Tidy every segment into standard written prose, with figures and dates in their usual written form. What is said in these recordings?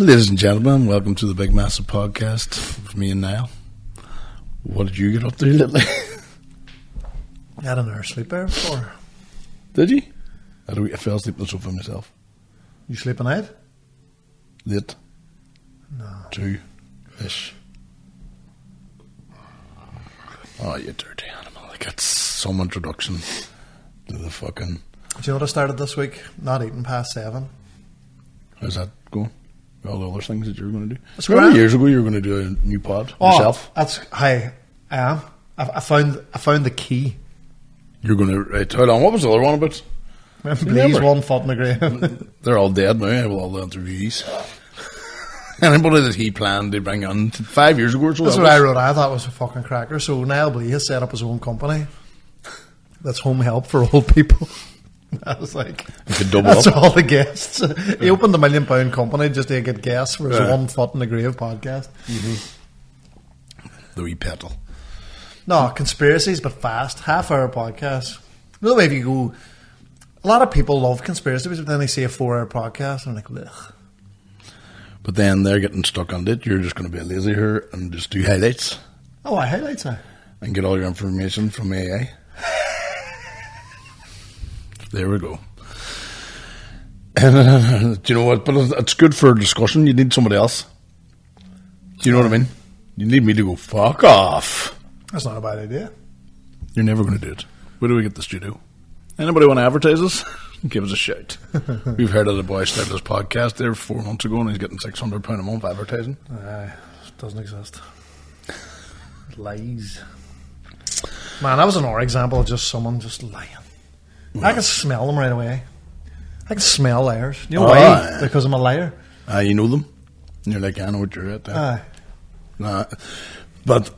Ladies and gentlemen, welcome to the Big Massive Podcast with me and Niall. What did you get up to lately? I had an hour sleep there before. Did you? I fell asleep on the sofa myself. You sleep at night? Late. No. 2-ish. Oh, you dirty animal. I got some introduction to the fucking... Do you know what I started this week? Not eating past 7. How's that going? All the other things that you were going to do. It's Remember grand. years ago you were going to do a new pod yourself? I am. I found the key. You're going to... Right, hold on. What was the other one about? Please, 1 foot in the grave. They're all dead now with all the interviewees. Anybody that he planned to bring on 5 years ago or so. That's what I wrote. I thought it was a fucking cracker. So Niall Blee has set up his own company. That's home help for old people. I was like, You could double that's up. all the guests. He opened a £1 million company just to get guests for his Yeah. 1 foot in the grave podcast. The wee petal. No, conspiracies, but fast. Half-hour podcast. You know the way if you go... A lot of people love conspiracies, but then they see a 4-hour podcast and they're like, ugh. But then they're getting stuck on it. You're just going to be a lazy here and just do highlights Oh, I highlights now. and get all your information from AI. There we go. And, do you know what? But it's good for discussion. You need somebody else. Do you know what I mean? You need me to go, fuck off. That's not a bad idea. You're never going to do it. Where do we get the studio? Anybody want to advertise us? Give us a shout. We've heard of the boy started his podcast there 4 months ago and he's getting £600 a month advertising. It doesn't exist. Lies. Man, that was another example of just someone just lying. I can smell them right away. I can smell liars. You know why? Aye. Because I'm a liar. You know them. And you're like, I know what you're at there. Aye. Nah. But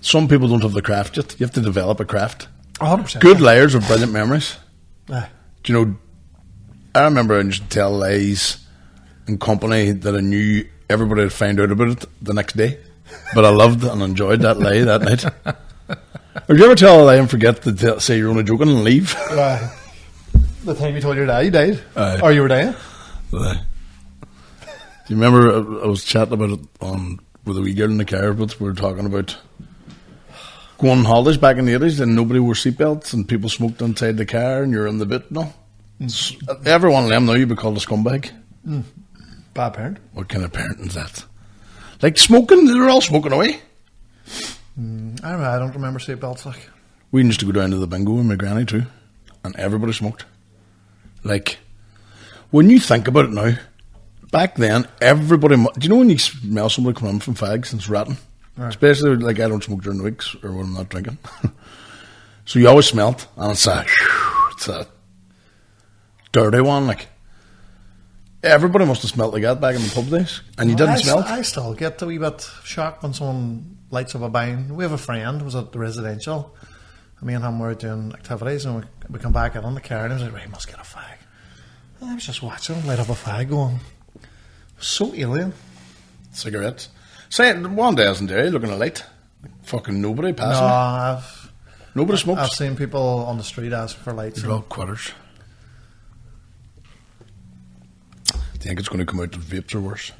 some people don't have the craft yet. You have to develop a craft. 100%. Good liars have brilliant memories. Aye. Do you know, I remember I used to tell lies in company that I knew everybody would find out about it the next day. But I loved and enjoyed that lie that night. Or do you ever tell a lie and forget to say you're only joking and leave? Aye. The time you told your dad you died? Aye. Or you were dying? Do you remember I was chatting about it with a wee girl in the car, but we were talking about going on holidays back in the 80s and nobody wore seatbelts and people smoked inside the car and you're in the boot, no? Everyone of them now you'd be called a scumbag. Bad parent. What kind of parenting is that? Like smoking, they're all smoking away. I don't remember seatbelts like. We used to go down to the bingo with my granny too, and everybody smoked. Like, when you think about it now, back then, everybody... Do you know when you smell somebody coming in from fags and it's rotten? Right. Especially, like, I don't smoke during the weeks or when I'm not drinking. So you always smell it, and it's a dirty one, like... Everybody must have smelled like that back in the pub days, and you didn't smell it. I still get a wee bit shocked when someone lights up a bang. We have a friend who was at the residential, and me and him were doing activities, and we come back in on the car, and he was like, "Well, he must get a fag." And I was just watching him light up a fag, going, so alien. Cigarettes. Say, one day I was in there looking at light. Fucking nobody passing me. Nobody smokes. I've seen people on the street asking for lights. They're all quitters. Do you think it's going to come out that vapes are worse?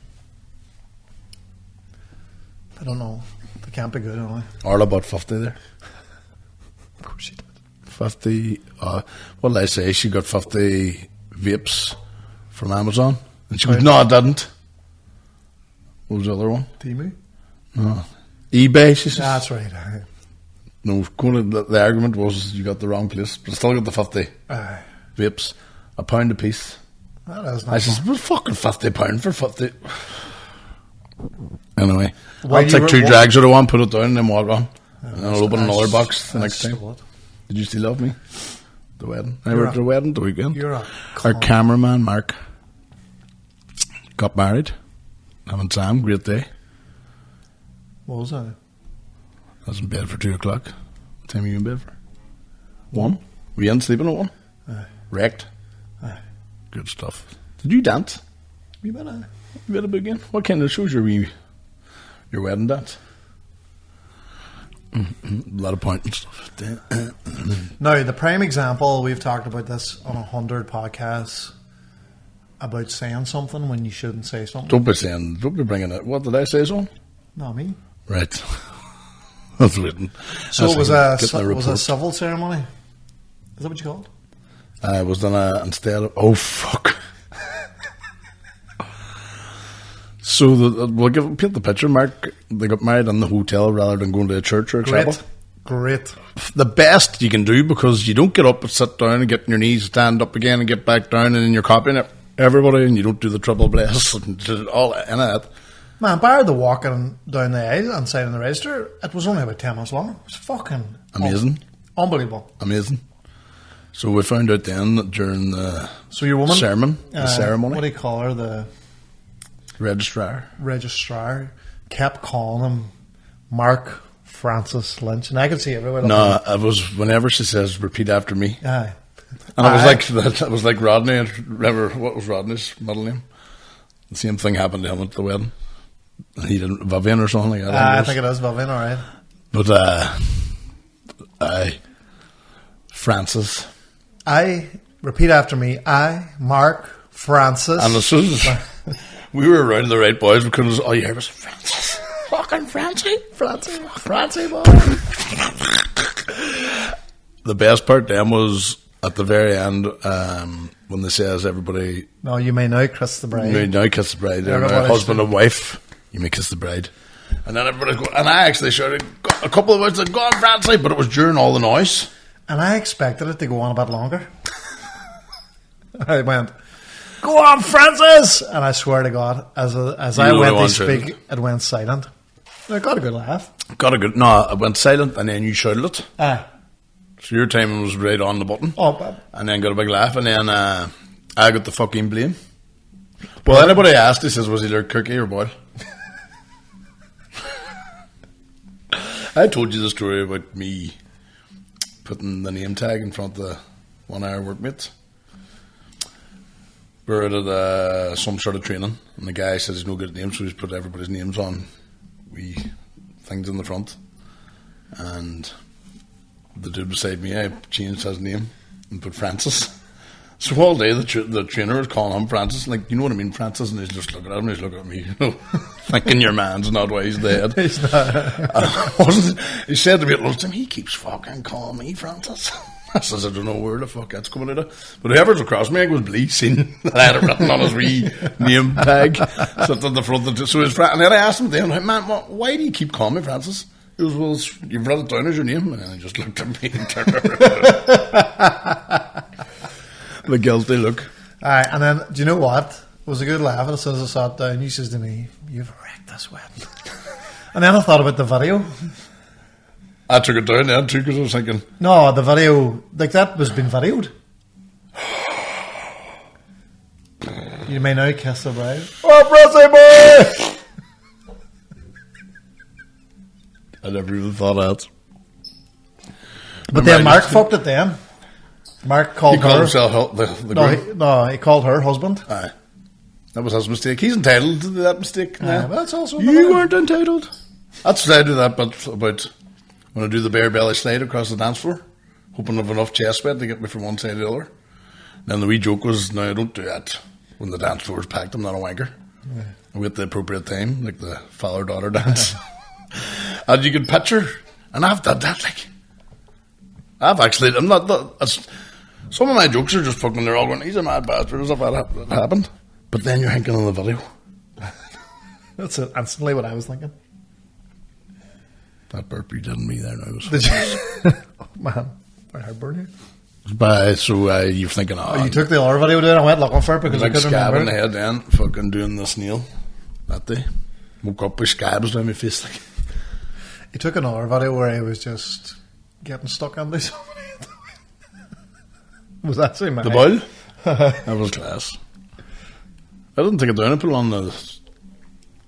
I don't know. They can't be good, anyway. Arla bought 50 there. Of course she did. 50, what did I say? She got 50 vapes from Amazon. And she goes, no, I didn't. What was the other one? Timu? No. eBay, she says. That's right. No, the argument was you got the wrong place, but I still got the 50 Aye. vapes. £1 a piece. That is not I says, well, fucking £50 for 50. Anyway, While I'll you take were 2 wa- drags out of one, put it down, and then walk on. And then I'll open I another s- box the I next time. stole it. Did you still love me? The wedding. I You're were at the a- wedding the weekend. You're a Our cunt. cameraman, Mark, got married. Him and Sam, great day. What was that? I was in bed for 2 o'clock. What time were you in bed for? 1? Were you in sleeping at 1? Aye. Wrecked. Aye. Good stuff. Did you dance? We went aye. You had a big game? What kind of shows your wedding dance? A lot of pointing stuff. Now, the prime example, we've talked about this on 100 podcasts. about saying something when you shouldn't say something. Don't be bringing it. What did I say, son? Not me. Right. That's written. So it was a civil ceremony. Is that what you called? I was done instead of... Oh, fuck. So, paint the picture, Mark. They got married in the hotel rather than going to a church or a chapel. Great. The best you can do, because you don't get up and sit down and get on your knees, stand up again and get back down, and then you're copying everybody, and you don't do the triple bless and all in it. Man, bar the walking down the aisle and signing the register, it was only about 10 minutes long. It was fucking... Amazing. Unbelievable. Amazing. So we found out then that during the your woman, ceremony... What do you call her? The... Registrar. Kept calling him Mark Francis Lynch. And I could see everywhere. No, it was whenever she says, repeat after me. Aye. And it was like that. It was like Rodney. Remember, what was Rodney's middle name? The same thing happened to him at the wedding. He didn't... Vivian or something like that. I think it is Vivian, alright. But, Francis... repeat after me. Mark Francis. And as soon as we were around the right boys, we couldn't. All you heard was Francis, fucking Francie, boy. The best part then was at the very end when they says everybody. No, you may now kiss the bride. You may now kiss the bride. Husband and wife, you may kiss the bride. And then everybody's going. And I actually shouted a couple of words like "Go on, Francie," but it was during all the noise. And I expected it to go on a bit longer. I went, "Go on, Francis!" And I swear to God, as I went to speak, it went silent. I got a good laugh. No, it went silent, and then you shouted it. Aye. So your timing was right on the button. Oh, and then got a big laugh, and then I got the fucking blame. Well, anybody asked, he says, was either cookie or boil? I told you the story about me putting the name tag in front of one of our workmates. We're at some sort of training, and the guy says he's no good at names, so he's put everybody's names on wee things in the front. And the dude beside me, I changed his name and put Francis. So all day the trainer was calling him Francis, like, you know what I mean, Francis, and he's just looking at him, he's looking at me, you know, thinking your man's not why he's dead. He's not. He said to me at lunchtime, he keeps fucking calling me Francis. I says, I don't know where the fuck that's coming out of. But whoever's across me, I was bleed, seen that I had it written on his wee name tag, sitting at the front of the... So his friend, and then I asked him then, man, why do you keep calling me Francis? He goes, well, you've written it down as your name. And then he just looked at me and turned around. The guilty look. Alright, and then, do you know what? It was a good laugh, and as soon as I sat down, he says to me, you've wrecked this wedding. And then I thought about the video. I took it down then too, because I was thinking... No, the video, like that was been videoed. You may now kiss the bride. Oh, Brazzy boy! I never even thought of that. But then Mark fucked it then. Mark called her. Himself the no, he called her husband. Aye. That was his mistake. He's entitled to that mistake. Aye, but that's also... You weren't entitled. That's why I do that bit about... When I do the bare belly slide across the dance floor, hoping to have enough chest sweat to get me from one side to the other. Then the wee joke was, no, I don't do that when the dance floor is packed. I'm not a wanker. Yeah. I wait the appropriate time, like the father-daughter dance. And you can picture, and I've done that, like, I'm not, some of my jokes are just fucking, they're all going, he's a mad bastard, as if that happened. But then you're thinking on the video. That's instantly what I was thinking. That burp you did in me there now. Did you? Oh, man, my heart burned you. So you're thinking, you took the other video down and went looking for it because I couldn't remember. Scab in the head then, fucking doing the snail that day. Woke up with scabs down my face. Like. He took another video where he was just getting stuck under somebody. Was that same the boil? That was class. I didn't take it down. I put it on the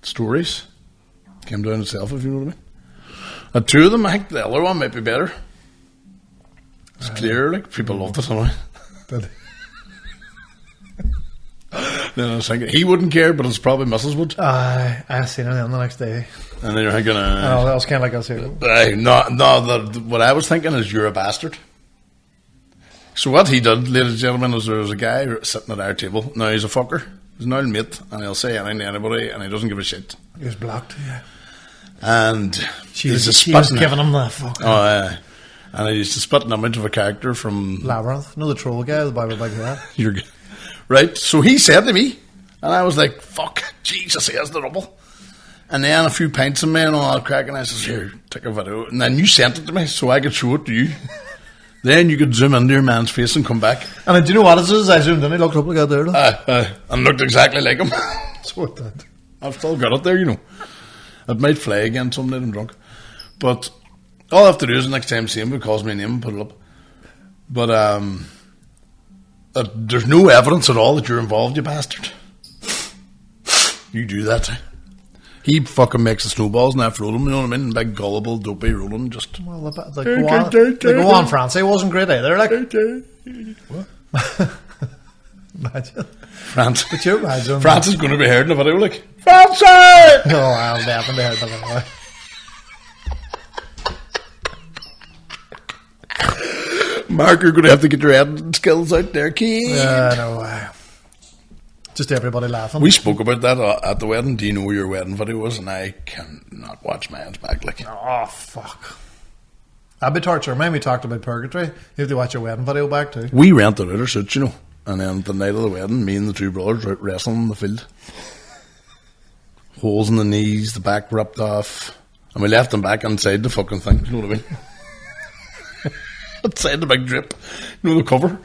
stories. Came down itself, if you know what I mean. Two of them, I think the other one might be better. It's clear, like, people loved it anyway. Then I was thinking, he wouldn't care, but it's probably Mrs. would. I seen it then the next day. And then you're thinking... that was kind of like us here. What I was thinking is, you're a bastard. So what he did, ladies and gentlemen, is there was a guy sitting at our table. Now he's a fucker. He's an old mate, and he'll say anything to anybody, and he doesn't give a shit. He was blocked, yeah. And She was giving him the fuck. Oh, and I used to spit an image of a character from Labyrinth. You know the troll guy, the boy with like that? You're good. Right, so he said to me, and I was like, fuck, Jesus, he has the rubble. And then a few pints in me and all that crack, and I says, here, take a video. And then you sent it to me so I could show it to you. Then you could zoom into your man's face and come back. And do you know what it is? I zoomed in, he looked up like that there. And looked exactly like him. So it did. I've still got it there, you know. It might fly again someday I'm drunk. But all I have to do is the next time I see him, he calls me a name and put it up. But there's no evidence at all that you're involved, you bastard. You do that. He fucking makes the snowballs and after Roland, you know what I mean? Big gullible, dopey Roland, just... Well, they go on France. It wasn't great either. Like, what? Imagine. France. Could you imagine? France is going to be heard in the video, like, Francie! Oh, I'll definitely heard that. Mark, you're going to have to get your editing skills out there, kid. Yeah, no. Just everybody laughing. We spoke about that at the wedding. Do you know where your wedding video was? And I cannot watch my hands back. Like, oh, fuck. That'd be torture. Man, we talked about purgatory. You have to watch your wedding video back too. We rented out our suits, you know. And then the night of the wedding, me and the two brothers were out wrestling in the field. Holes in the knees, the back ripped off. And we left them back inside the fucking thing. You know what I mean? Inside the big drip. You know, the cover.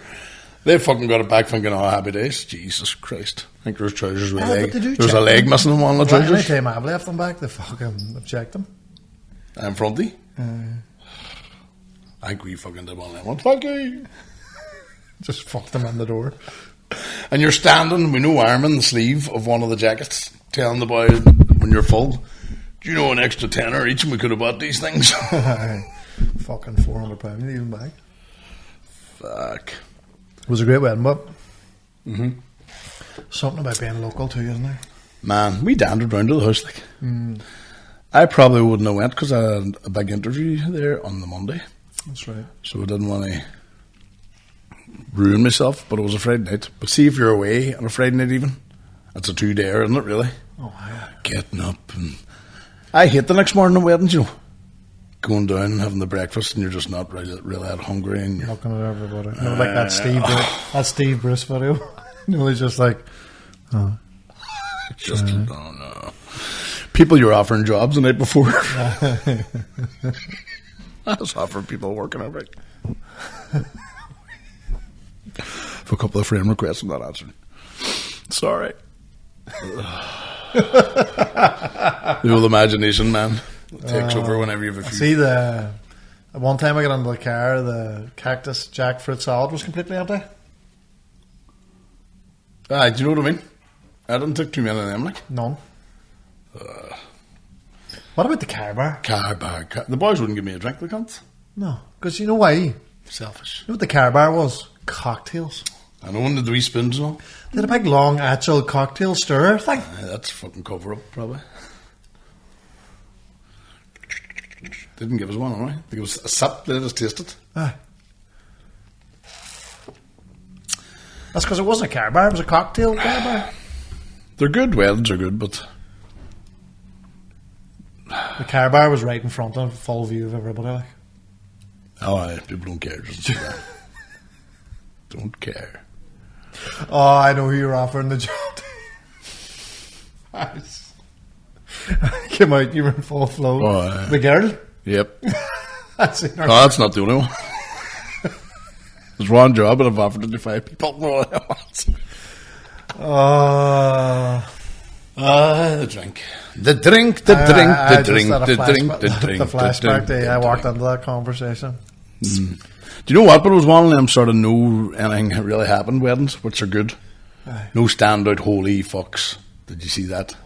They fucking got it back thinking, oh, happy days. Jesus Christ. I think there's trousers with a leg. There's a leg missing in one of the trousers. Any time I've left them back, they fucking have checked them. I'm fronty. I think we fucking did one of them. What fuck you? Just fucked them in the door. And you're standing with no arm in the sleeve of one of the jackets, telling the boy when you're full, do you know an extra tenner each and we could have bought these things? Fucking £400 even back. Fuck. It was a great wedding, but something about being local too, isn't there? Man, we dandered round to the house like. I probably wouldn't have went because I had a big interview there on the Monday. That's right. So I didn't want to ruin myself, but it was a Friday night. But see, if you're away on a Friday night even, it's a 2-dayer, isn't it really? Oh, yeah. Getting up and... I hate the next morning at weddings, you know. Going down and having the breakfast and you're just not really that hungry and you're looking at everybody. You know, like that Steve Bruce video. You know, he's just like, oh. Just, oh no. People you're offering jobs the night before. I was offering people working every for a couple of friend requests I'm not answering. Sorry. The old imagination, man. It takes over whenever you have a few. See, one time I got into the car, the cactus jackfruit salad was completely empty. Do you know what I mean? I didn't take too many of them, like. None. What about the car bar? Car bar. The boys wouldn't give me a drink, they can't. No, because you know why? Selfish. You know what the car bar was? Cocktails. I know one of the wee spoons and all. They had a big long actual cocktail stirrer thing. That's fucking cover up, probably. Didn't give us one, alright? They gave us a sip, they let us taste it. That's because it wasn't a car bar, it was a cocktail car bar. They're good, weddings are good, but... The car bar was right in front of full view of everybody, like. Oh, aye, people don't care, just that. Don't care. Oh, I know who you're offering the job to. Came out, you were in full flow. Oh, the girl? Yep. That's it. No, that's not the only one. There's one job and I've offered it to 5 people. The drink. The drink. The flashback day I walked into that conversation. Do you know what? But it was one of them sort of no anything really happened weddings, which are good. No standout holy fucks. Did you see that?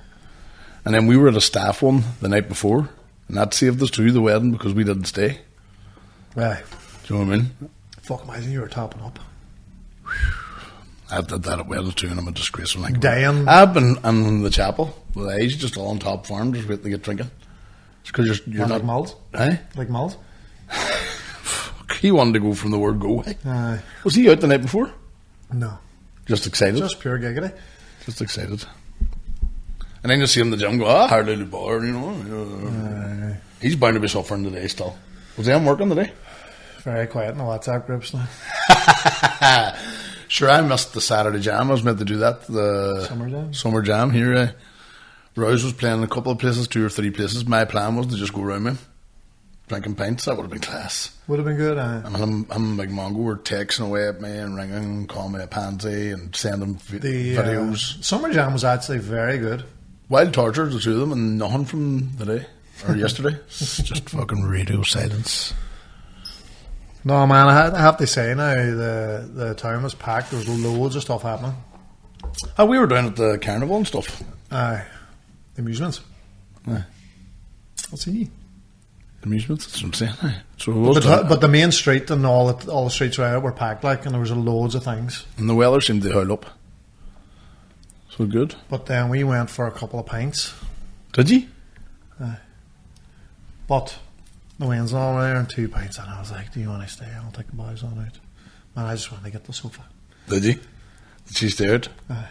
And then we were at a staff one the night before, and that saved us too, the wedding, because we didn't stay. Right. Do you know what I mean? Fuck, imagine you were topping up. I did that at weddings too, and I'm a disgrace. Like, damn. I've been in the chapel with eyes just all on top form, just waiting to get drinking. It's because you're not like malls? Eh? Like malls? Fuck. He wanted to go from the word go. Aye. Was he out the night before? No. Just excited? Just pure giggity. Just excited. And then you see him in the gym go, hardly the bar, you know. He's bound to be suffering today still. Was he working today? Very quiet in the WhatsApp groups now. Sure, I missed the Saturday jam. I was meant to do that. The Summer jam here. Rouse was playing in a couple of places, 2 or 3 places. My plan was to just go around me, drinking pints. That would have been class. Would have been good, I mean, I'm like Mongo were texting away at me and ringing, calling me a pansy and sending videos. Summer jam was actually very good. Wild torture, the 2 of them, and nothing from the day or yesterday. It's just fucking radio silence. No, man, I have to say now, the town was packed. There was loads of stuff happening. We were down at the carnival and stuff. Aye. Amusements. Aye. What's he? Amusements, that's what I'm saying. Aye. So it was but the main street and all the streets around were packed, like, and there was loads of things. And the weather seemed to hold up. So good. But then we went for a couple of pints. Did you? Aye. But the wind's all there and 2 pints, and I was like, do you want to stay? I'll take the boys on out. Man, I just wanted to get the sofa. Did you? Did she stay out? Aye.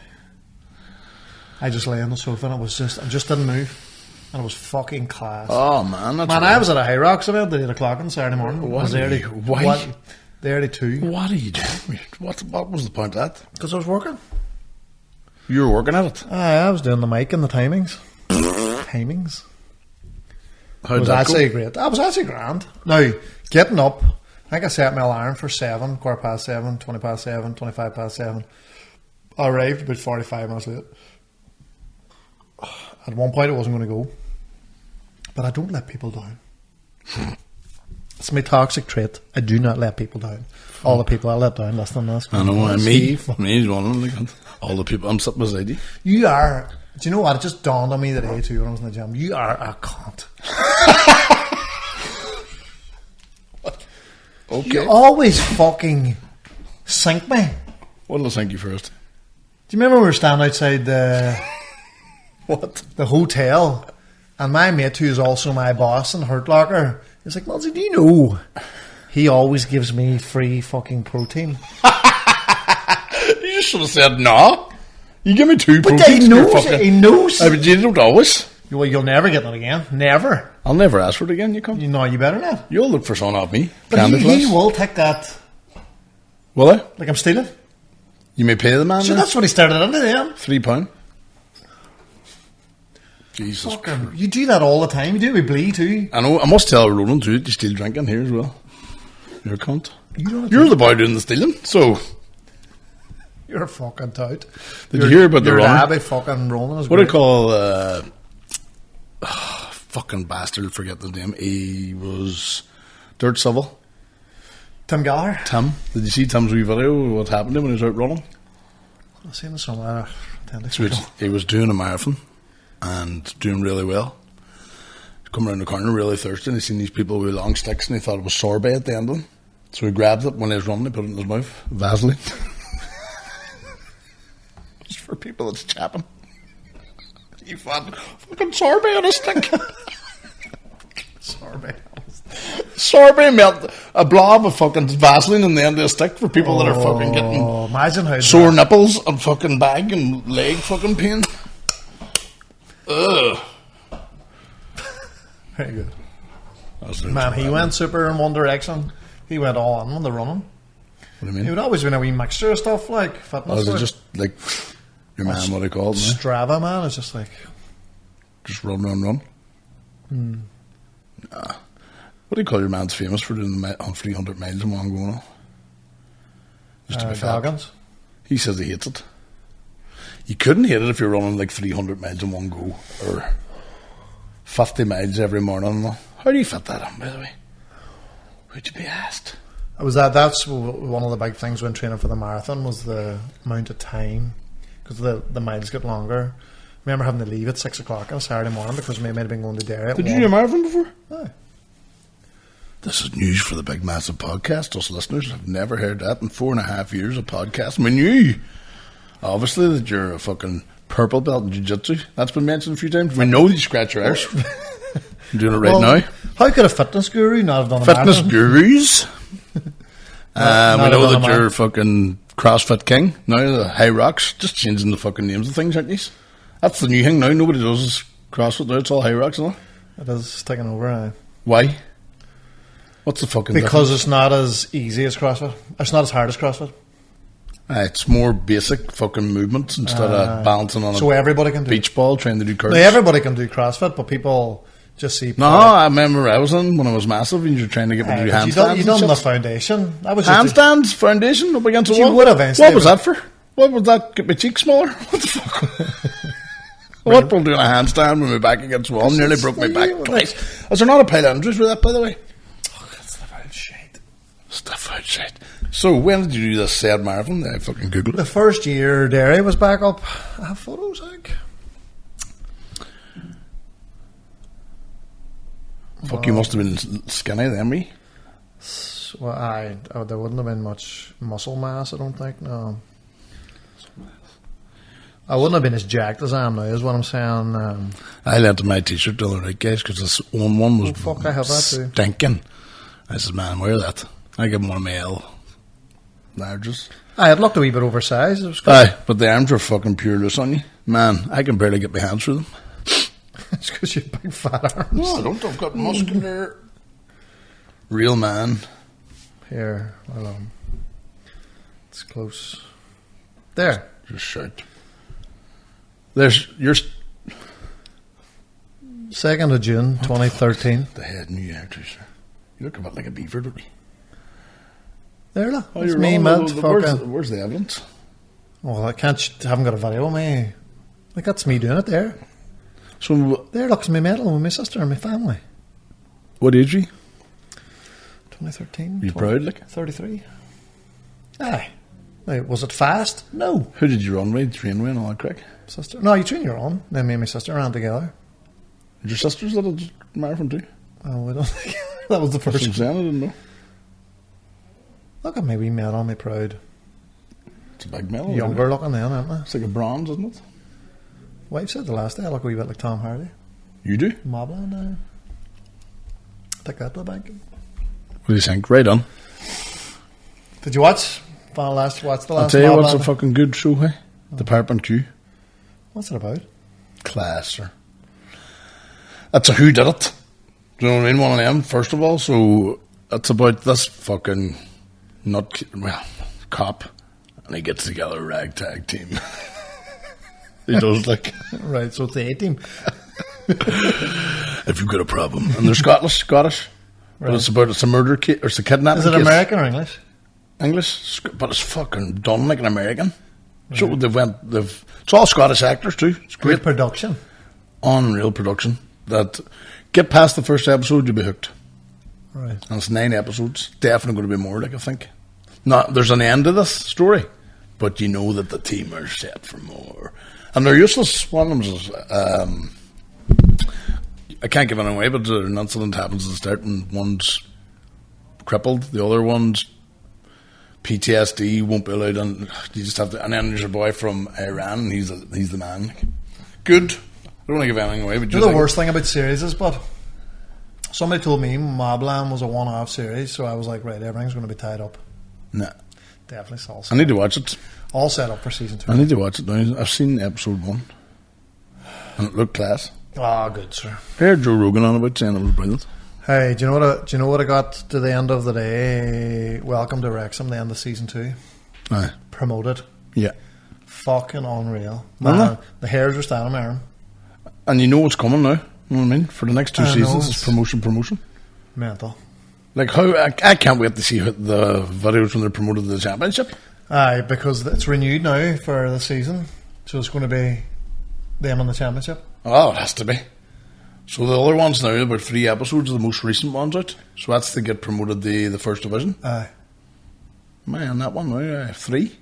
I just lay on the sofa and I just didn't move. And it was fucking class. Oh, man. That's I was at a High Rocks event at 8 o'clock on Saturday morning. Why? The early 2. What are you doing? What was the point of that? Because I was working. You were working at it? Aye, I was doing the mic and the timings. How'd It was that actually go? great. That was actually grand. Now, getting up, I think I set my alarm for 7, 7:15, 7:20, 7:25. I arrived about 45 minutes late. At one point, I wasn't going to go. But I don't let people down. It's my toxic trait. I do not let people down. All the people I let down, less than this. I know, me is one of them. Like, all the people, I'm sitting beside you. You are, do you know what? It just dawned on me today too when I was in the gym. You are a cunt. Okay. You always fucking sink me. What'll I thank you first? Do you remember we were standing outside the hotel, and my mate, who is also my boss in Hurt Locker, is like, Malsey, do you know he always gives me free fucking protein? You just should have said no. You give me 2 But proteins. he knows. But you don't always. Well, you'll never get that again. Never. I'll never ask for it again. You come. You know, you better not. You'll look for someone off me. But he will take that. Will I? Like I'm stealing. You may pay the man. So then? that's what he started into then. £3. Jesus. Fucking, you do that all the time. You do it with Blee too. I know. I must tell Roland too. You still drinking here as well. You're a cunt. You're the boy doing the stealing. So you're a fucking tout. Did you hear about the Your runner? Abby fucking Roland is What do great. you call fucking bastard? Forget the name. He was Dirt Civil. Tim Gallagher. Tim. Did you see Tim's wee video? What happened to him when he was out running? I've seen it somewhere. So he was doing a marathon and doing really well. He's come around the corner really thirsty and he seen these people with long sticks and he thought it was sorbet at the end of them. So he grabbed it when he was running, he put it in his mouth. Vaseline. Just for people that's chapping. You fucking sorbet on a stick. Sorbet melt a blob of fucking Vaseline in the end of a stick for people that are fucking getting imagine how sore nipples and fucking bag and leg fucking pain. Ugh. Very good. That's Man, he went super in one direction. He went all in the running. What do you mean? He would always been a wee mixture of stuff like fitness. Is it just like your man, what he called it? Strava, man, is just like Just run. Nah. What do you call your man's famous for doing 300 miles in one go now? Just to be fat. Goggins. He says he hates it. You couldn't hate it if you're running like 300 miles in one go or 50 miles every morning. How do you fit that in, by the way? Would you be asked? That's one of the big things when training for the marathon was the amount of time, because the miles get longer. I remember having to leave at 6 o'clock on a Saturday morning because we might have been going to Derry. Did you do a marathon before? Aye. This is news for the big massive podcast. Us listeners have never heard that in 4.5 years of podcasting. We knew, obviously, that you're a fucking purple belt in jiu-jitsu. That's been mentioned a few times. We know you scratch your arse. I'm doing it right now. How could a fitness guru not have done a Fitness marathon? gurus. We Not know a that man. you're fucking CrossFit King. Now the High Rocks, just changing the fucking names of things, aren't you? That's the new thing now. Nobody does CrossFit now. It's all High Rocks, isn't it? It is taking over. Why? What's the fucking Because difference? it's not as easy as CrossFit. It's not as hard as CrossFit. It's more basic fucking movements instead of balancing on So a everybody can do it. beach ball trying to do curls. Now, everybody can do CrossFit, but people just see... No, I remember I was in when I was massive and you were trying to get me to do handstands. You done and the shit. foundation. That was just Handstands, foundation, up against the You wall. would eventually, What was but- that for? What was that? Get my cheeks smaller? What the fuck? What will doing a handstand with my back against the wall? Nearly broke my back twice. Is there not a pile of injuries with that, by the way? Oh, that's the foul shit. Stuff out shit. So when did you do this said marathon? I fucking googled The it. first year Derry was back up. I have photos, I think. Fuck, you must have been skinny then, me. Well, there wouldn't have been much muscle mass, I don't think, no. I wouldn't have been as jacked as I am now, is what I'm saying. I lent my t-shirt the other night, guys, because this one was Oh, fuck, I have that too. stinking. I said, man, wear that. I give him one of my L larges. It looked a wee bit oversized. It was good. Aye, but the arms are fucking pure loose on you. Man, I can barely get my hands through them. It's because you have big fat arms. No, I don't. I've got muscular. Real man. Here, it's close. There. Just shout. There's your 2nd of June, 2013. the head new hairdresser. You look a bit like a beaver, don't you? There, look. Oh, It's you're me, wrong. man. Where's the evidence? Well, I haven't got a video of me. Like, that's me doing it there. So, There, look, it's me medal with my sister and my family. what age are you? 2013. You proud, like? 33. Aye. Now, was it fast? No. Who did you run with, train with, and all that crack? Sister. No, you train your own. Then me and my sister ran together. Did your sisters that did marathon too? Oh, we don't think that was the That's what I'm first. saying, I didn't know. Look at me, we medal, me proud. It's a big medal. Younger looking then, aren't they? It's like a bronze, isn't it? Wife said the last day I look a wee bit like Tom Hardy. You do? Mobland. Take that to the bank. What do you think? Right on. Did you watch? Watch the I'll last tell you what's a Mobland? fucking good show, hey? The Parpin Q. What's it about? Class, sir. That's a who did it. Do you know what I mean? One of them, first of all. So it's about this fucking cop, and he gets together a ragtag team. He does like, Right, so it's the A team. if you've got a problem, and they're Scottish, but Right. it's a murder case, or it's a kidnapping Is it case. American or English? English, but it's fucking done like an American. So it's all Scottish actors too. It's Great great, production. unreal production. That get past the first episode, you'll be hooked. Right. And it's 9 episodes. Definitely going to be more, like I think. Not there's an end to this story, but you know that the team are set for more, and they're useless. One of them is, I can't give it away, but an incident happens at the start, and one's crippled, the other one's PTSD, won't be allowed, and you just have to. And then there's a boy from Iran, and he's the man. Good. I don't want to give anything away, but You know the worst thing about series is, but somebody told me Mobland was a one-off series, so I was like, right, everything's going to be tied up. Nah, Definitely all I set, need to watch it. all set up for season 2. I need to watch it now. I've seen episode 1, and it looked class. Ah, good, sir. I heard Joe Rogan on about saying it was brilliant. Hey, do you know what I got to the end of the day? Welcome to Wrexham, the end of season 2. Aye. Promoted. Yeah. Fucking unreal. Isn't Man, it? the hairs are standing on my arm. And you know what's coming now. You know what I mean? For the next 2 I know, seasons, it's- it's promotion. Mental. Like how I can't wait to see the videos when they're promoted to the championship. Aye, because it's renewed now for the season, so it's going to be them in the championship. Oh, it has to be. So the other ones now, about 3 episodes, are the most recent ones out. So that's to get promoted the first division. Aye. Man, that one now, 3.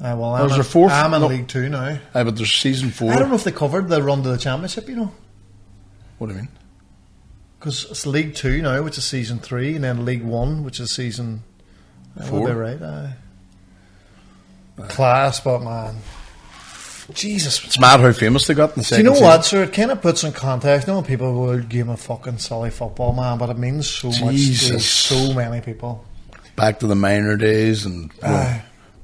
Aye, well, There's a fourth- I'm in no. League 2 now. Aye, but there's season 4. I don't know if they covered the run to the championship, you know. What do you mean? Because it's League 2 now, which is season 3, and then League 1, which is season 4. Would be right, aye. Class, but man. Jesus. It's mad how famous they got in the Do second you know season. what, sir? It kind of puts in context. No people will give a fucking silly football, man, but it means so much to Jesus. so many people. back to the minor days and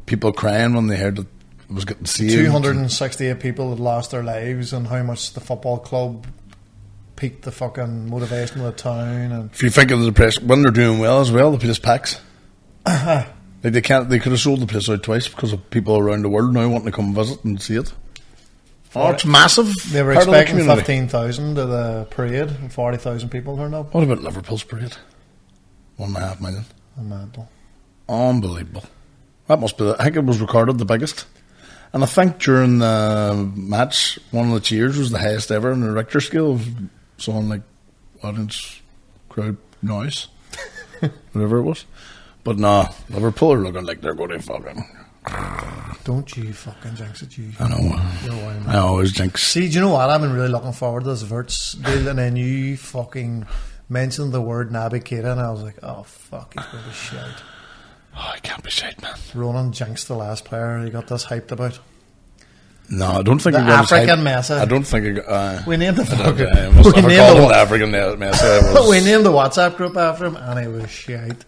people crying when they heard that it was getting saved. 268 people had lost their lives, and how much the football club peaked the fucking motivation of the town. And if you think of the press, when they're doing well as well, the place packs. Like they could have sold the place out twice because of people around the world now wanting to come visit and see it. Oh, it's massive. They were expecting 15,000 to the parade, and 40,000 people turned up. What about Liverpool's parade? 1.5 million. Mental. Unbelievable. That must be. I think it was recorded the biggest. And I think during the match, one of the cheers was the highest ever in the Richter scale of something like audience, crowd, noise, whatever it was. But no, Liverpool are looking like they're going to fucking. Don't you fucking jinx it, you. I know. I always jinx. See, do you know what? I've been really looking forward to this Verts deal, and then you fucking mentioned the word Naby Keita, and I was like, oh fuck, he's going to shout. Oh, I can't be shite, man. Ronan jinxed the last player he got this hyped about. No, I don't think the African Messi. I don't think we named the fucking. We named the African Messi. We named the WhatsApp group after him, and it was shite.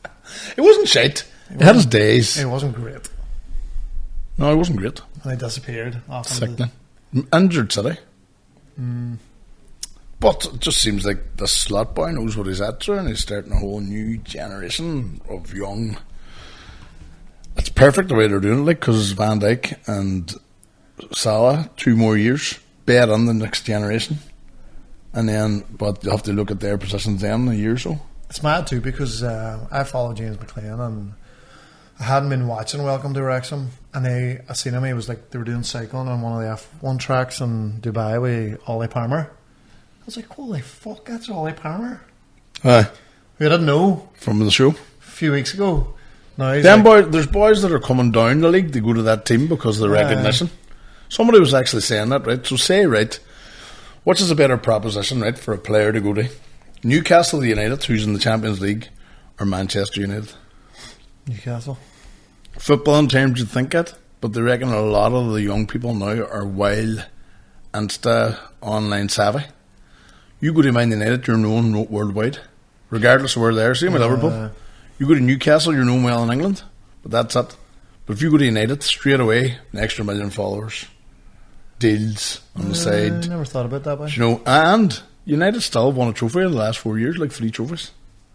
It wasn't shite. It had his days. It wasn't great. No, it wasn't great. And he disappeared. Sickening. Injured City. But it just seems like the slot boy knows what he's at, and he's starting a whole new generation of young. It's perfect the way they're doing it, like, because Van Dijk and Salah, 2 more years, bet on the next generation. And then, but you have to look at their positions then, a year or so. It's mad too, because I follow James McLean, and I hadn't been watching Welcome to Wrexham, and I seen him. He was like, they were doing cycling on one of the F1 tracks in Dubai with Ollie Palmer. I was like, holy fuck, that's Ollie Palmer. Aye. We didn't know from the show a few weeks ago. Now there's boys that are coming down the league to go to that team because of the recognition. Somebody was actually saying that, right? So say, right, which is a better proposition, right, for a player to go to? Newcastle United, who's in the Champions League, or Manchester United? Newcastle. Football in terms you'd think it, but they reckon a lot of the young people now are wild Insta online savvy. You go to Man United, you're known worldwide, regardless of where they are. Same with Liverpool. You go to Newcastle, you're known well in England, but that's it. But if you go to United, straight away, an extra 1 million followers, deals on the side. I never thought about that way. You know, and United still won a trophy in the last 4 years, like 3 trophies.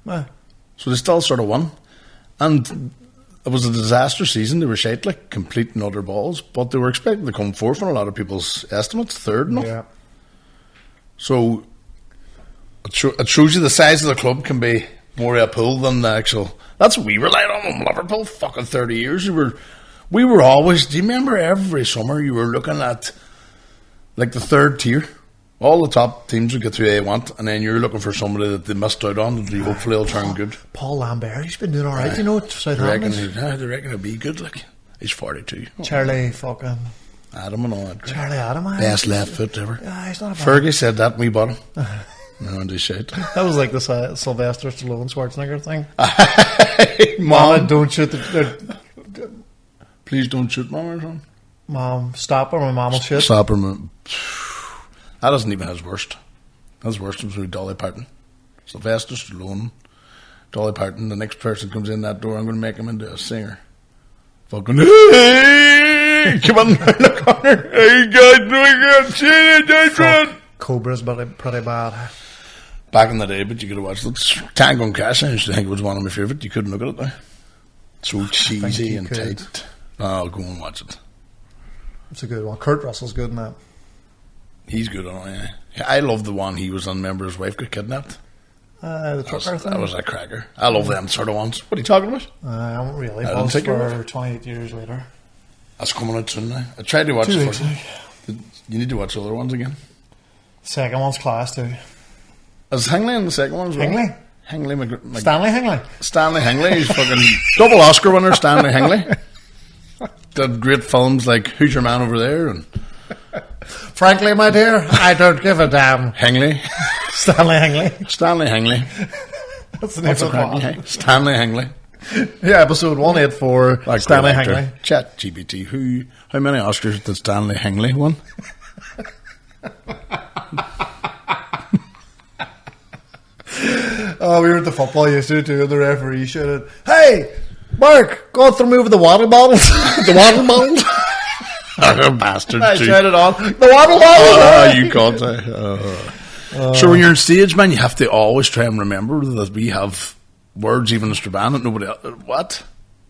Aye. So they still sort of won. And it was a disaster season. They were shite, like complete and utter balls, but they were expected to come fourth in a lot of people's estimates, third and all. Yeah. So it shows you the size of the club can be more a pull than the actual. That's what we relied on in Liverpool. Fucking 30 years. We were always. Do you remember every summer you were looking at like the third tier? All the top teams would get through A1, and then you're looking for somebody that they missed out on, and hopefully will turn good. Paul Lambert, he's been doing all right, you know. Southampton. They reckon he'll be good. Like he's 42. Charlie fucking Adam and all that. Charlie Adam, best left foot ever. Yeah, he's not a bad. Fergie said that when we bought him. No, and he shit. That was like the Sylvester Stallone Schwarzenegger thing. Mom, don't shoot please don't shoot Mom or something. Mom, stop her. My mom will shoot. Stop her. That isn't even his worst. His worst was with Dolly Parton. Sylvester Stallone, Dolly Parton. The next person comes in that door, I'm going to make him into a singer. Fucking hey, come on, look on her. Hey guys, Cobra's pretty bad. Back in the day, but you could have watched it. Tango and Cash, I used to think it was one of my favourite. You couldn't look at it now. So cheesy and tight. Oh, go and watch it. It's a good one. Kurt Russell's good in that. He's good on it, yeah. I love the one he was on. Remember his wife got kidnapped? The trucker thing? That was a cracker. I love them sort of ones. What are you talking about? I don't really. I didn't take for 28 years later. That's coming out soon now. I tried to watch the first one. You need to watch the other ones again. Second one's class too. Is Hingley in the second one as well? Hingley? Stanley Hingley. Stanley Hingley. He's fucking double Oscar winner, Stanley Hingley. Did great films like Who's Your Man Over There? And frankly, my dear, I don't give a damn. Hingley. Stanley Hingley. Stanley Hingley. That's the name of the pod. Stanley Hingley. Yeah, episode 184. Like Stanley Hingley. Chat GPT. How many Oscars did Stanley Hingley win? Oh, we were at the football yesterday too, and the referee shouted, "Hey, Mark, go through me with the water bottles. The water bottles. Bastard. I too. shouted on the water bottles. You can't say. So when you're on stage, man, you have to always try and remember that we have words, even in Strabane, that nobody else. What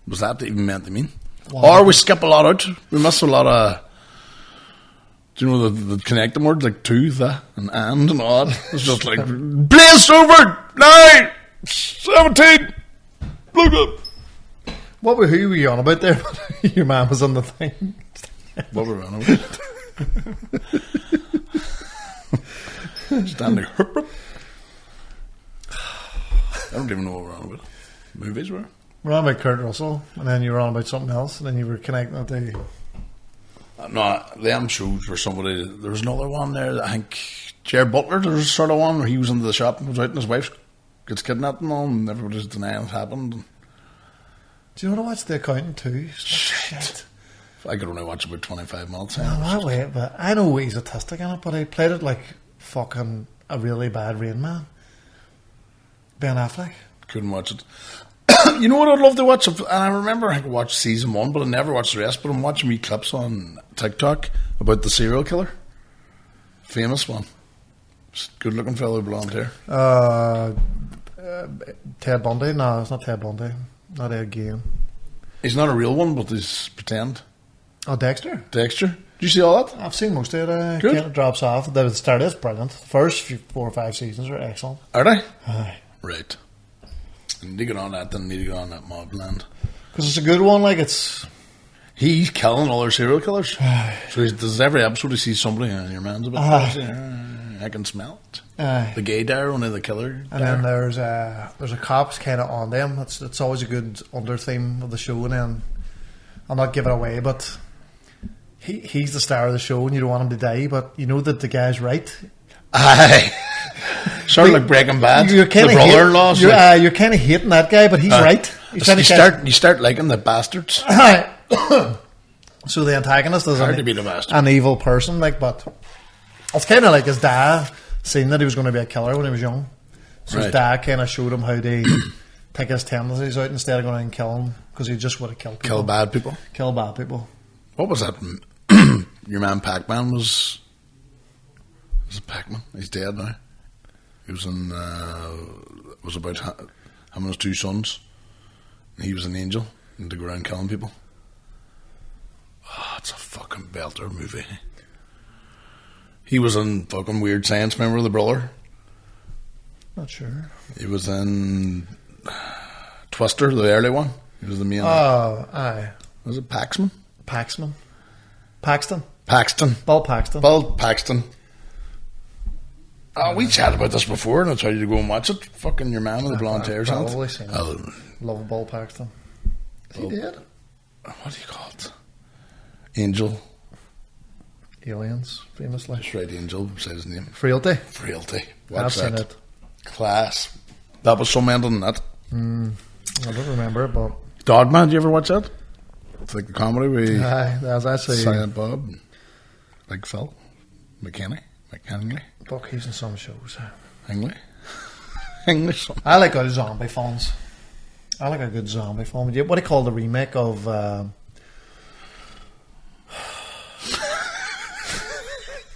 was that even meant to mean? Wow. Or we skip a lot out. We miss a lot of. Do you know the connecting words like to, the, and all that? It's just like blaze over 9, 17. Look up. Who were you on about there? Your man was on the thing. What were we on about? Standing. I don't even know what we're on about. Movies were. We're on about Kurt Russell, and then you were on about something else, and then you were connecting with the. No, them shows for somebody. There was another one there. I think Jared Butler. There was a sort of one where he was into the shop and was out, and his wife gets kidnapped and all, and everybody's denying it happened. Do you want to watch The Accountant too? Shit. I could only watch about 25 minutes. No, that way, but I know he's autistic in it, but I played it like fucking a really bad Rain Man. Ben Affleck. Couldn't watch it. You know what I'd love to watch? And I remember I watched season 1, but I never watched the rest. But I'm watching me clips on TikTok about the serial killer. Famous one. Good looking fellow, blonde hair. Ted Bundy? No, it's not Ted Bundy. Not Ed Gein. He's not a real one, but he's pretend. Oh, Dexter? Dexter? Did you see all that? I've seen most of it. Good. It drops off. The start is brilliant. The first 4 or 5 seasons are excellent. Are they? Aye. Right. I need to get on that, then need to get on that Mobland. Because it's a good one, like it's... He's killing all our serial killers. So does every episode he sees somebody and your man's a bit crazy. I can smell it. The gay dare, only the killer. And then there's a cop's kind of on them. It's always a good under theme of the show. And then I'll not give it away, but he's the star of the show, and you don't want him to die, but you know that the guy's right. Aye. Sort of like Breaking Bad. You're kind the of brother-in-laws. you're kind of hating that guy, but he's right. You start liking the bastards. So the antagonist is hard to be the bastard. An evil person, like, but it's kind of like his dad seen that he was going to be a killer when he was young. So his dad kind of showed him how to take his tendencies out instead of going out and kill him, because he just would have killed people. Kill bad people. Kill bad people. What was that? Your man Pac-Man was it Pac-Man? He's dead now. He was in. It was about him and his 2 sons. And he was an angel and to go around killing people. Oh, it's a fucking belter movie. He was in fucking Weird Science. Remember the brother? Not sure. He was in Twister, the early one. He was the main. Oh, aye. Was it Paxman? Paxton. Bill Paxton. Oh, we chatted about this before, and I told you to go and watch it. Fucking your man with the blonde hair. Probably seen it. Love Bill Paxton. Is he dead? What do you call it? Angel. Aliens, famously. Just right, Angel, say his name. Frailty. Watch I've that. seen it. Class. That was some end on that. I don't remember it, but... Dogman, did you ever watch that? It's like the comedy with that was actually... Silent Bob, like Phil, Hingley. Fuck, he's in some shows. Hingley. I like good zombie films. I like a good zombie film. What do you call the remake of...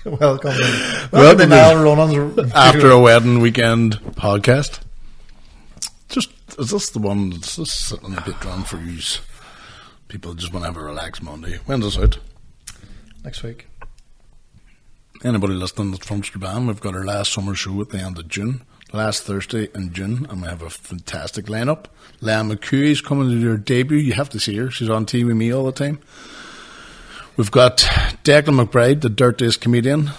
Welcome to Niall Ronan's After a Wedding Weekend podcast. Is this the one that's just sitting a bit drawn for you? People just want to have a relaxed Monday. When's this out? Next week. Anybody listening that's from Strabane, we've got our last summer show at the end of June. Last Thursday in June, and we have a fantastic lineup. Leah McCooey's coming to do her debut. You have to see her. She's on TV with me all the time. We've got Declan McBride, the dirtiest comedian.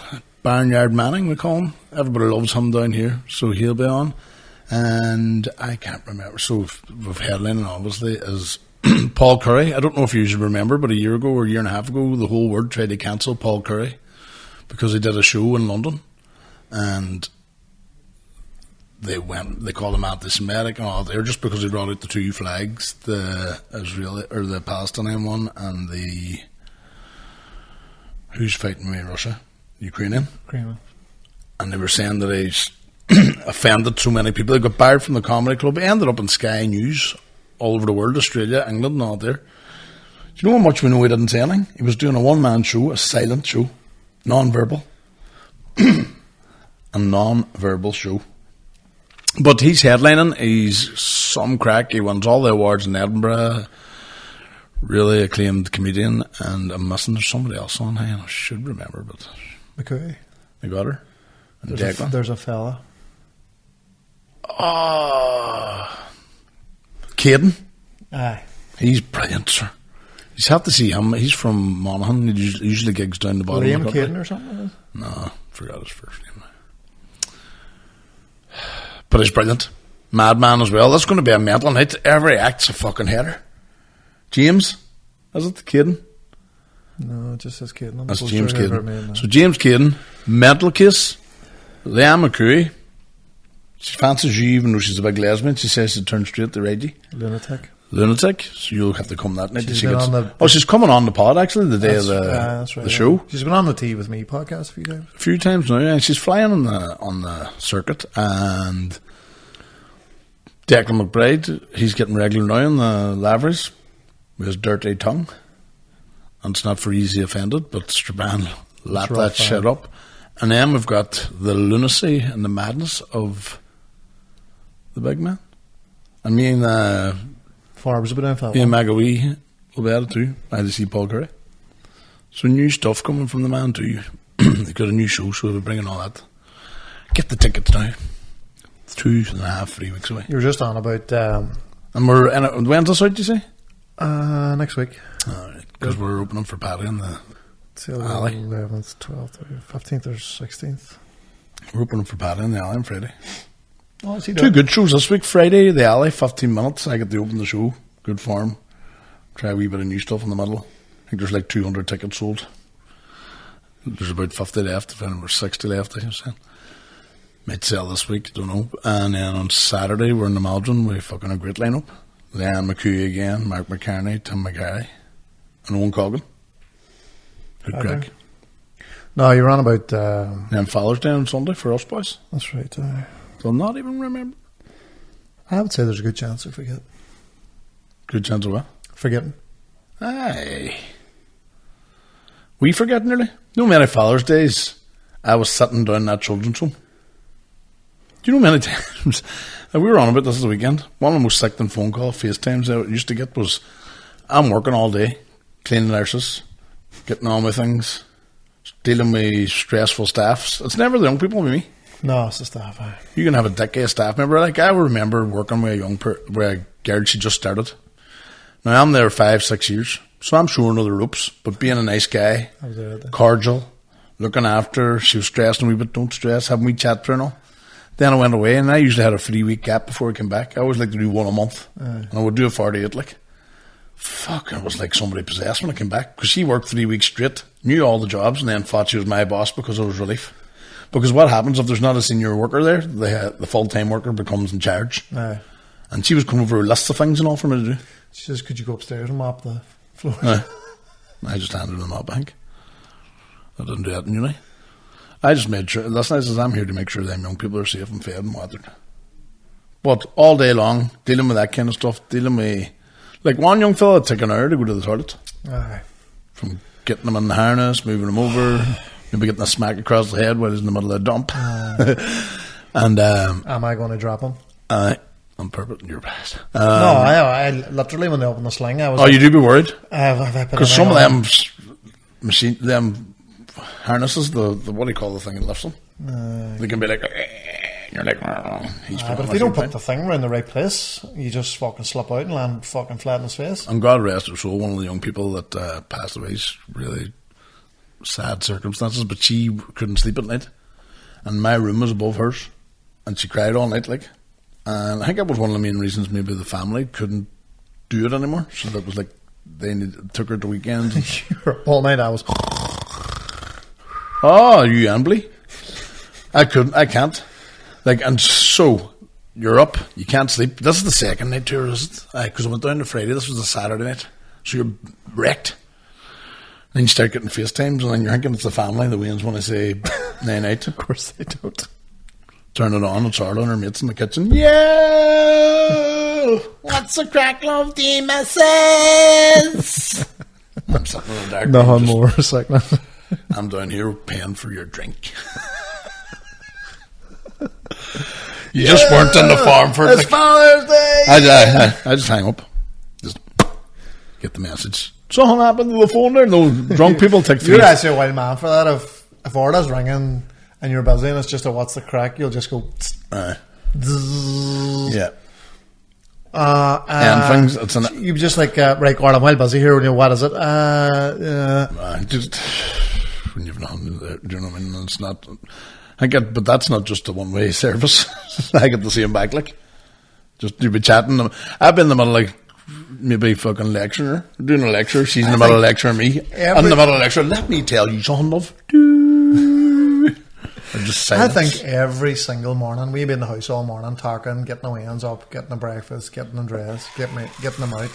Barnyard Manning, we call him. Everybody loves him down here, so he'll be on. And I can't remember. So we've headlining, obviously, is Paul Curry. I don't know if you remember, but a year ago or a year and a half ago, the whole world tried to cancel Paul Curry because he did a show in London. And they called him anti-Semitic and all there just because he brought out the 2 flags, the Israeli or the Palestinian one and the who's fighting with Russia, Ukrainian. And they were saying that he's offended so many people. He got barred from the comedy club. He ended up in Sky News all over the world, Australia, England, and all there. Do you know how much we know he didn't say anything? He was doing a one-man show, a silent show, non-verbal. A non-verbal show. But he's headlining. He's some crack. He wins all the awards in Edinburgh. Really acclaimed comedian. And I'm missing, there's somebody else on here. I should remember, but... McCoy. They got her. And There's a fella. Caden. Aye. He's brilliant, sir. You have to see him. He's from Monaghan. He usually gigs down the bottom. Liam Caden or something? No, forgot his first name. But he's brilliant. Madman as well. That's going to be a mental night. Every act's a fucking header. James, is it Caden? No, it just says Caden. That's James Caden. So James Caden, mental case. Leanne McCoy. She fancies you even though she's a big lesbian. She says she'd turn straight to Reggie. Lunatic. So you'll have to come that night. She's coming on the pod actually the day of the show. She's been on the Tea With Me podcast a few times now, and she's flying on the circuit. And Declan McBride, he's getting regular now in the Laveries with his dirty tongue. And it's not for easy offended, but Strabane lapped that shit up. And then we've got the lunacy and the madness of the big man. And me and Forbes will be down for that. Ian McAwee will be at it too. I had to see Paul Curry. So new stuff coming from the man too. They've got a new show, so they're bringing all that. Get the tickets now. It's 2.5, 3 weeks away. You were just on about... and we're in it. When's this out, do you say? Next week. Alright, because we're opening for Paddy in the alley. 11th, 12th, 15th or 16th. We're opening for Paddy in the alley on Friday. Oh, two good shows this week. Friday, the alley, 15 minutes. I get to open the show. Good form. Try a wee bit of new stuff in the middle. I think there's like 200 tickets sold. There's about 50 left. If there's 60 left, I think. Might sell this week, don't know. And then on Saturday, we're in the Maldron. We fucking a great lineup. Leanne McCoy again, Mark McCartney, Tim McGarry, and Owen Cogan. Good crack. No, you're on about... Then Father's Day on Sunday for us boys. That's right. I'll not even remember. I would say there's a good chance I forget. Good chance of what? Forgetting. Aye. We forget nearly. No many Father's Days I was sitting down in that children's home. Do you know many times we were on about this the weekend? One of the most sickening phone call FaceTimes I used to get was, I'm working all day, cleaning nurses, getting on with things, dealing with stressful staffs. It's never the young people with me. No, it's the staff. You can have a decade of staff member. Like I remember working with with a girl, she just started. Now I'm there 5-6 years, so I'm showing her the ropes. But being a nice guy, cordial, looking after her, she was stressing a wee bit. Don't stress, having me chat to her and all. Then I went away, and I usually had a 3-week gap before I came back. I always like to do one a month, and I would do a 48. Like, fuck, it was like somebody possessed when I came back because she worked 3 weeks straight, knew all the jobs, and then thought she was my boss because it was relief. Because what happens if there's not a senior worker there? The full-time worker becomes in charge. Aye. And she was coming over lists of things and all for me to do. She says, could you go upstairs and mop the floor? I just handed her the mop, I think. I didn't do that in uni. I just made sure, that's nice as I'm here to make sure them young people are safe and fed and watered. But all day long, dealing with that kind of stuff, dealing with... Like one young fella would take an hour to go to the toilet. Aye. From getting them in the harness, moving them over... Maybe getting a smack across the head while he's in the middle of a dump. And am I going to drop him? On purpose, you're best. No, I literally when they opened the sling, I was. Oh, like, you do be worried because some of them them harnesses, the what do you call the thing that lifts them? They can be like, you're like, but if you don't put the thing around the right place, you just fucking slip out and land fucking flat in his face. And God rest her soul, one of the young people that passed away, really sad circumstances, but she couldn't sleep at night, and my room was above hers, and she cried all night, like. And I think that was one of the main reasons maybe the family couldn't do it anymore. So that was like they took her to weekends. All night I was. Oh, you ambly? I can't. Like, and so you're up, you can't sleep. This is the second night tour, is it? Because I went down to Friday. This was the Saturday night, so you're wrecked. Then you start getting FaceTimes, and then you're thinking it's the family. The Waynes want to say night night. Of course they don't. Turn it on, it's Arla and her mates in the kitchen. Yeah! What's the crack, love, the missus? I'm sitting in the dark. Nothing more sickening. I'm down here paying for your drink. You just weren't in the farm for It's Father's Day. I just hang up. Just get the message. Something happened to the phone there. No drunk people take You're three. actually a wild man for that. If Orda's ringing and you're busy and it's just a what's the crack, you'll just go. Yeah. And things. It's you just like right, Orda, I'm well busy here. What is it? Just when you've nothing there, do you know what I mean? It's not. But that's not just a one-way service. I get to see him back, like. Just to be chatting. I've been in the middle, like, maybe fucking lecturer. Doing a lecture. She's in the middle of lecturing me. I'm in the middle of lecture. Let me tell you something, love. Just I think every single morning, we be in the house all morning talking, getting the hands up, getting the breakfast, getting them dressed, getting them out.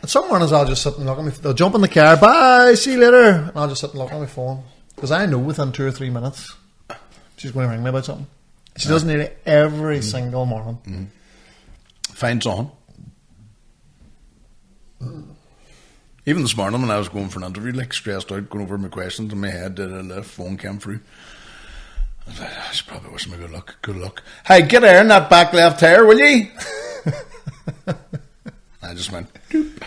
And some mornings I'll just sit and look at me. They'll jump in the car, bye, see you later. And I'll just sit and look at my phone. Because I know within 2 or 3 minutes, she's going to ring me about something. She does nearly every single morning. Find something. Even this morning when I was going for an interview, like stressed out, going over my questions in my head, the phone came through. I was like, I should probably wish me good luck. Good luck. Hey, get air in that back left tire, will you? I just went, doop.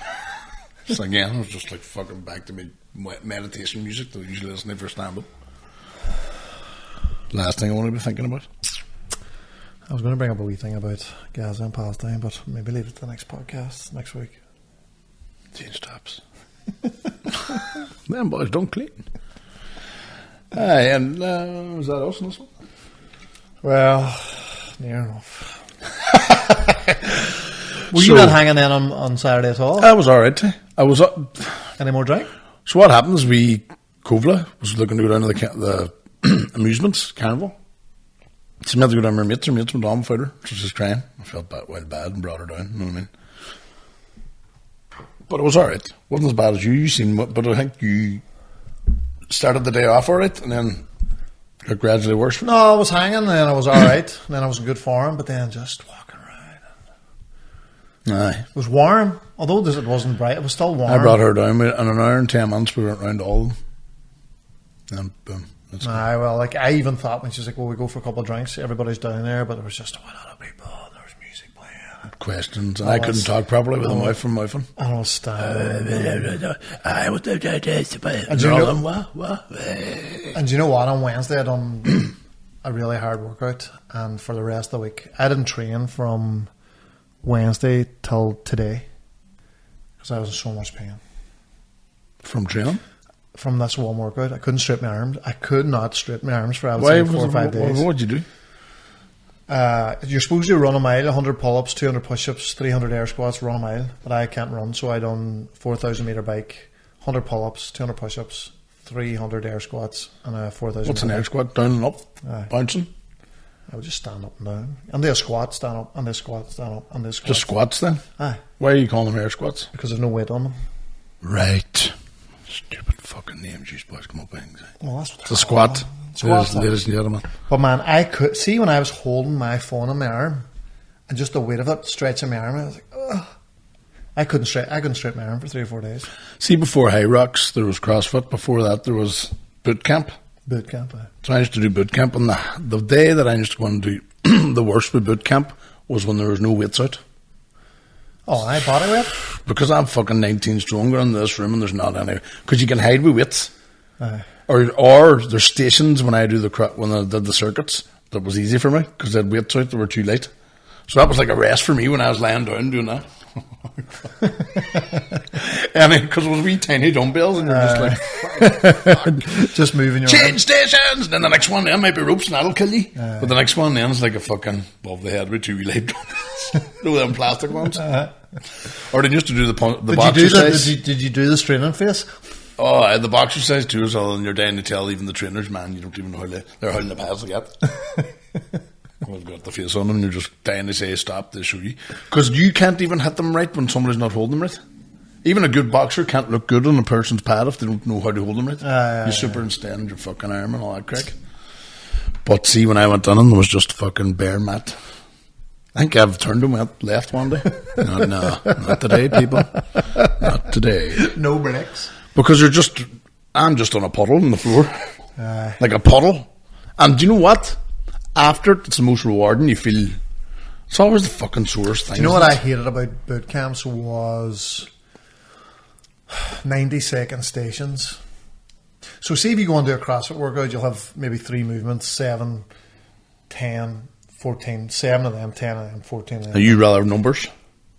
So again, I was just like fucking back to me meditation music that I usually listen to for stand-up. Last thing I want to be thinking about. I was going to bring up a wee thing about Gaza and Palestine, but maybe leave it to the next podcast next week. Change tops. Them boys don't clean. Aye, and was that us in this one? Well, near enough. Were you not hanging in on Saturday at all? I was alright. I was up. Any more drink? So what happens? Kovla was looking to go down to the amusements carnival. She meant to go down with her mates. Her mates went on without her. She was just crying. I felt bad and brought her down. You know what I mean? But it was alright. Wasn't as bad as you. You seen, but I think you started the day off alright, and then got gradually worse. No, I was hanging, and then I was alright, and then I was in good form, but then just walking around. Aye. It was warm, although it wasn't bright. It was still warm. I brought her down. In an hour and 10 minutes, we went round all of them. And boom. Aye, well, like I even thought when she was like, "Well, we go for a couple of drinks." Everybody's down there, but there was just a lot of people. And there was music playing. Questions, and I couldn't talk properly with a mouth from mouthing. I was standing. I was there. And do you know what? On Wednesday, I done a really hard workout, and for the rest of the week, I didn't train from Wednesday till today because I was in so much pain From training. From this one workout. I couldn't straighten my arms. I could not straighten my arms for, I would Why say, 4 or 5 days. What did you do? You're supposed to run a mile, 100 pull-ups, 200 push-ups, 300 air squats, run a mile. But I can't run, so I done 4,000 metre bike, 100 pull-ups, 200 push-ups, 300 air squats, and a 4,000. What's an air squat? Down and up? Bouncing? I would just stand up and down. And they squat, stand up, and they squat, stand up, and they squat. Just squats then? Aye. Why are you calling them air squats? Because there's no weight on them. Right. Stupid fucking names you boys come up with. Well, that's what it's a squat. Squat, ladies and gentlemen. But man, I could see when I was holding my phone on my arm, and just the weight of it stretching my arm, I was like, ugh. I couldn't straighten my arm for 3 or 4 days. See, before High Rocks, there was CrossFit. Before that, there was boot camp. Boot camp. So I used to do boot camp, and the day that I used to go and do the worst with boot camp was when there was no weights out. Oh, I body weight? Because I'm fucking 19 stronger in this room, and there's not any. Because you can hide with weights. Or there's stations when I did the circuits that was easy for me because they had weights out that were too light. So that was like a rest for me when I was lying down doing that. Because it was wee tiny dumbbells, and you're just like, fuck. Just moving your change stations, and then the next one then might be ropes, and that'll kill you. But the next one then is like a fucking above the head with 2 wee light dumbbells. No, them plastic ones. Or they used to do the boxer size. Did you do the straining face? Oh, the boxer size too is all, and you're dying to tell even the trainers, man, you don't even know how they're holding the pads like that. I've got the face on them, and you're just dying to say stop, they show you. Because you can't even hit them right when somebody's not holding them right. Even a good boxer can't look good on a person's pad if they don't know how to hold them right. You superextend your fucking arm and all that crack. But see, when I went in, there was just fucking bare mat. I think I've turned and went left one day. No, not today, people. Not today. No breaks. Because I'm just on a puddle on the floor. Like a puddle. And do you know what? After it's the most rewarding. You feel it's always the fucking sorest thing. Do you know what I hated about boot camps was 90-second stations. So see if you go and do a CrossFit workout, you'll have maybe 3 movements, 7, 10, 14, 7 of them, 10 of them, 14 of them. Are you rather numbers?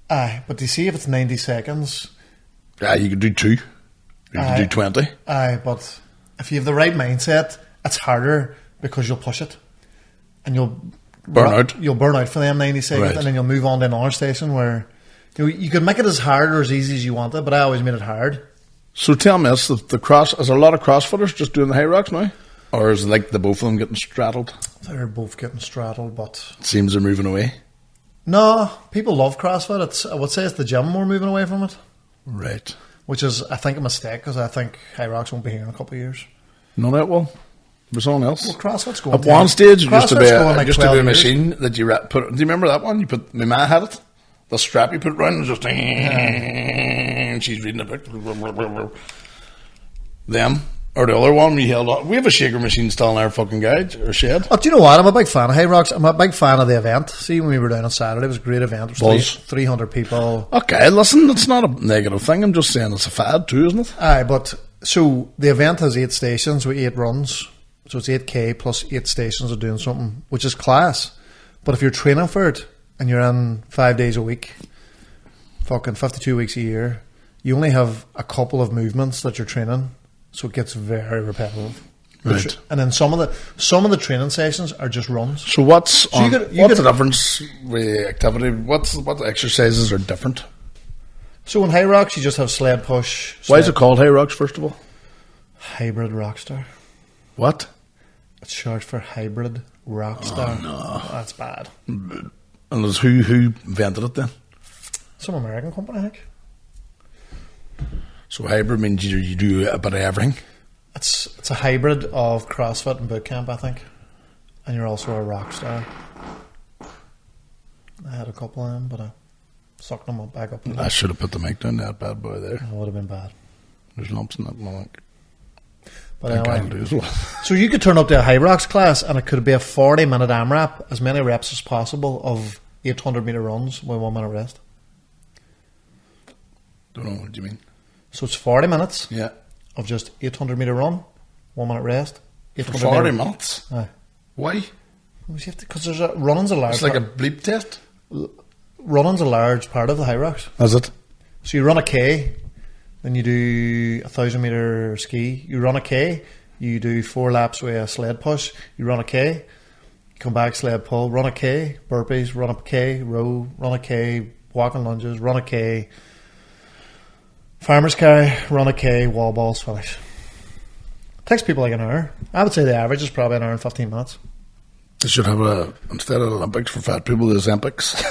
Aye, but do you see if it's 90 seconds? Yeah, you could do 2. You could do 20. Aye, but if you have the right mindset, it's harder because you'll push it. And you'll burn out. You'll burn out for them 90 seconds, right. And then you'll move on to another station where you can make it as hard or as easy as you want it, but I always made it hard. So tell me this, is there a lot of CrossFitters just doing the high rocks now? Or is it like the both of them getting straddled? They're both getting straddled, but... It seems they're moving away. No, people love CrossFit. I would say it's the gym more moving away from it. Right. Which is, I think, a mistake, because I think high rocks won't be here in a couple of years. No, that will. There's someone else. Well, CrossFit's going at one stage, it used to be like a machine that you put. Do you remember that one? My man had it. The strap you put around and just. And she's reading a book. Them or the other one we held on. We have a shaker machine still in our fucking garage or shed. Oh, do you know what? I'm a big fan of high rocks. I'm a big fan of the event. See, when we were down on Saturday, it was a great event. It was 300 people. Okay, listen, it's not a negative thing. I'm just saying it's a fad too, isn't it? Aye, but so the event has 8 stations with 8 runs. So it's 8K plus 8 stations of doing something, which is class. But if you're training for it and you're in 5 days a week, fucking 52 weeks a year, you only have a couple of movements that you're training, so it gets very repetitive. Right. And then some of the training sessions are just runs. So what's the difference with activity? What exercises are different? So in high rocks, you just have sled push. Why is it called high rocks, first of all? Hybrid rockstar. What? It's short for hybrid rockstar. Oh, no. That's bad. And who invented it then? Some American company, I think. So hybrid means you do a bit of everything? It's a hybrid of CrossFit and bootcamp, I think. And you're also a rock star. I had a couple of them, but I sucked them up back up. I should have put the mic down that bad boy there. That would have been bad. There's lumps in that mic. But anyway, so you could turn up to a high rocks class and it could be a 40-minute AMRAP, as many reps as possible of 800-meter runs with 1 minute rest. Don't know what you mean. So it's 40 minutes of just 800-meter run, 1 minute rest. For 40 minutes? Aye. Why? Because running's a large It's like a bleep test? Running's a large part of the high rocks. Is it? So you run a K, then you do 1,000-meter ski. You run a K, you do 4 laps with a sled push. You run a K, come back, sled pull, run a K, burpees, run a K, row, run a K, walking lunges, run a K, farmer's carry, run a K, wall balls, finish. Takes people like an hour. I would say the average is probably an hour and 15 minutes. They should have instead of Olympics for fat people, there's Olympics.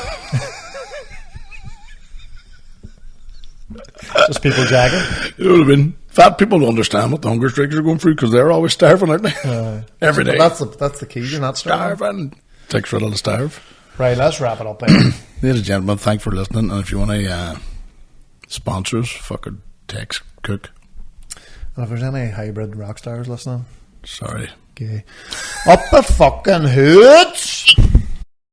Just people jagging. It would have been. Fat people don't understand what the hunger strikers are going through because they're always starving, aren't they? Every day. That's the key. You're not starving. Takes right on to starve. Right, let's wrap it up. Ladies and gentlemen, thanks for listening. And if you want to sponsor us, fucking text Cook. And if there's any hybrid rock stars listening, sorry. Okay. Up the fucking hoods!